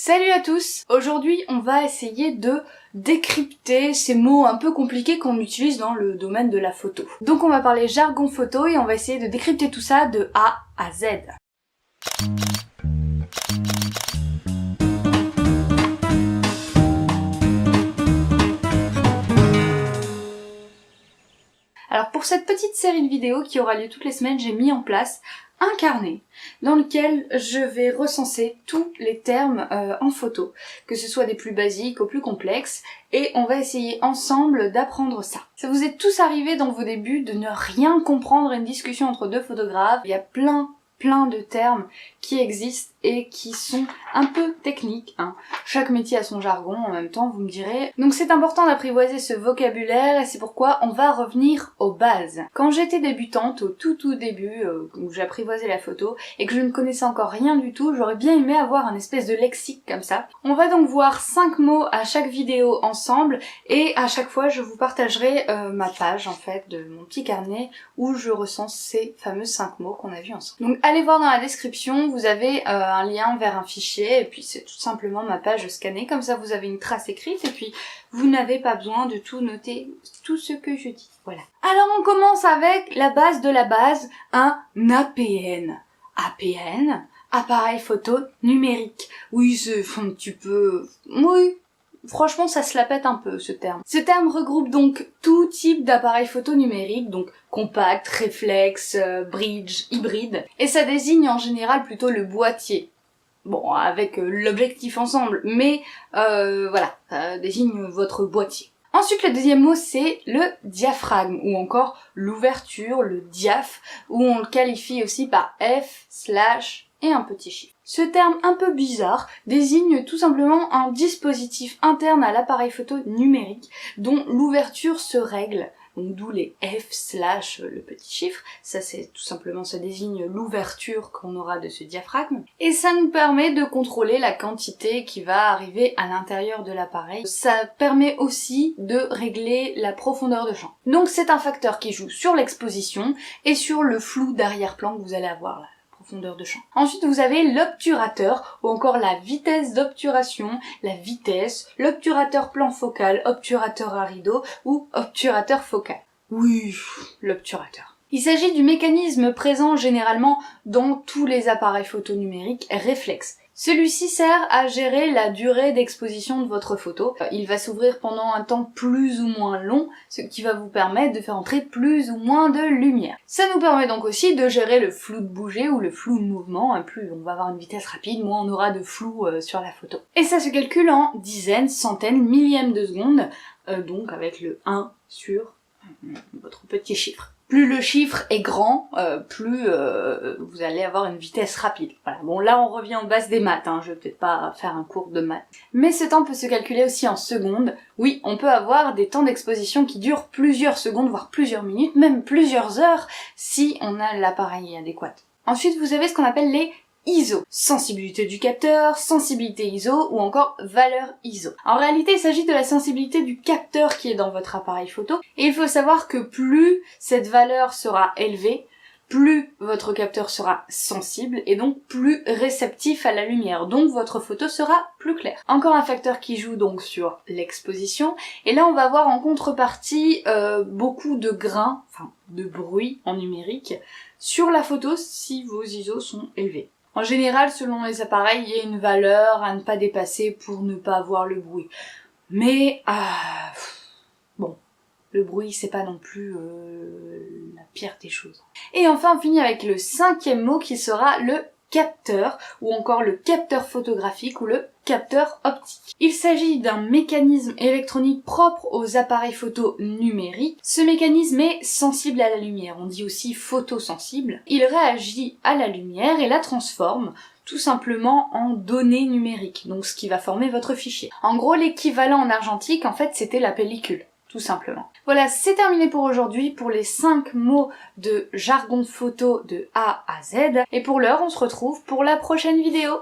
Salut à tous! Aujourd'hui, on va essayer de décrypter ces mots un peu compliqués qu'on utilise dans le domaine de la photo. Donc on va parler jargon photo et on va essayer de décrypter tout ça de A à Z. Alors pour cette petite série de vidéos qui aura lieu toutes les semaines, j'ai mis en place un carnet dans lequel je vais recenser tous les termes en photo, que ce soit des plus basiques aux plus complexes, et on va essayer ensemble d'apprendre ça. Ça vous est tous arrivé dans vos débuts de ne rien comprendre à une discussion entre deux photographes. Il y a plein de termes qui existent et qui sont un peu techniques, hein. Chaque métier a son jargon en même temps, vous me direz. Donc c'est important d'apprivoiser ce vocabulaire et c'est pourquoi on va revenir aux bases. Quand j'étais débutante, au tout début, où j'apprivoisais la photo et que je ne connaissais encore rien du tout, j'aurais bien aimé avoir un espèce de lexique comme ça. On va donc voir 5 mots à chaque vidéo ensemble et à chaque fois je vous partagerai ma page en fait de mon petit carnet où je recense ces fameux 5 mots qu'on a vus ensemble. Donc allez voir dans la description, vous avez un lien vers un fichier et puis c'est tout simplement ma page scannée, comme ça vous avez une trace écrite et puis vous n'avez pas besoin de tout noter, tout ce que je dis. Voilà. Alors on commence avec la base de la base, un APN. APN, appareil photo numérique. Oui, c'est un petit peu... Oui, franchement ça se la pète un peu ce terme. Ce terme regroupe donc tout type d'appareil photo numérique, donc compact, réflexe, bridge, hybride, et ça désigne en général plutôt le boîtier. Bon, avec l'objectif ensemble, mais voilà, ça désigne votre boîtier. Ensuite, le deuxième mot, c'est le diaphragme, ou encore l'ouverture, le diaph, où on le qualifie aussi par F/ et un petit chiffre. Ce terme un peu bizarre désigne tout simplement un dispositif interne à l'appareil photo numérique dont l'ouverture se règle, donc d'où les F/ le petit chiffre, ça c'est tout simplement, ça désigne l'ouverture qu'on aura de ce diaphragme, et ça nous permet de contrôler la quantité qui va arriver à l'intérieur de l'appareil. Ça permet aussi de régler la profondeur de champ. Donc c'est un facteur qui joue sur l'exposition et sur le flou d'arrière-plan que vous allez avoir là. De champ. Ensuite vous avez l'obturateur ou encore la vitesse d'obturation, la vitesse, l'obturateur plan focal, obturateur à rideau ou obturateur focal. Oui, l'obturateur. Il s'agit du mécanisme présent généralement dans tous les appareils photo numériques réflexes. Celui-ci sert à gérer la durée d'exposition de votre photo. Il va s'ouvrir pendant un temps plus ou moins long, ce qui va vous permettre de faire entrer plus ou moins de lumière. Ça nous permet donc aussi de gérer le flou de bouger ou le flou de mouvement. Plus on va avoir une vitesse rapide, moins on aura de flou sur la photo. Et ça se calcule en dizaines, centaines, millièmes de secondes, donc avec le 1 sur votre petit chiffre. Plus le chiffre est grand, plus vous allez avoir une vitesse rapide. Voilà. Bon, là on revient aux bases des maths, hein. Je vais peut-être pas faire un cours de maths. Mais ce temps peut se calculer aussi en secondes. Oui, on peut avoir des temps d'exposition qui durent plusieurs secondes, voire plusieurs minutes, même plusieurs heures, si on a l'appareil adéquat. Ensuite, vous avez ce qu'on appelle les ISO, sensibilité du capteur, sensibilité ISO ou encore valeur ISO. En réalité, il s'agit de la sensibilité du capteur qui est dans votre appareil photo et il faut savoir que plus cette valeur sera élevée, plus votre capteur sera sensible et donc plus réceptif à la lumière, donc votre photo sera plus claire. Encore un facteur qui joue donc sur l'exposition, et là on va avoir en contrepartie beaucoup de grains, enfin de bruit en numérique, sur la photo si vos ISO sont élevés. En général, selon les appareils, il y a une valeur à ne pas dépasser pour ne pas avoir le bruit. Mais, bon, le bruit, c'est pas non plus la pire des choses. Et enfin, on finit avec le 5e mot qui sera le capteur, ou encore le capteur photographique ou le capteur optique. Il s'agit d'un mécanisme électronique propre aux appareils photo numériques. Ce mécanisme est sensible à la lumière, on dit aussi photosensible. Il réagit à la lumière et la transforme tout simplement en données numériques, donc ce qui va former votre fichier. En gros, l'équivalent en argentique, en fait, c'était la pellicule. Tout simplement. Voilà, c'est terminé pour aujourd'hui, pour les 5 mots de jargon photo de A à Z. Et pour l'heure, on se retrouve pour la prochaine vidéo.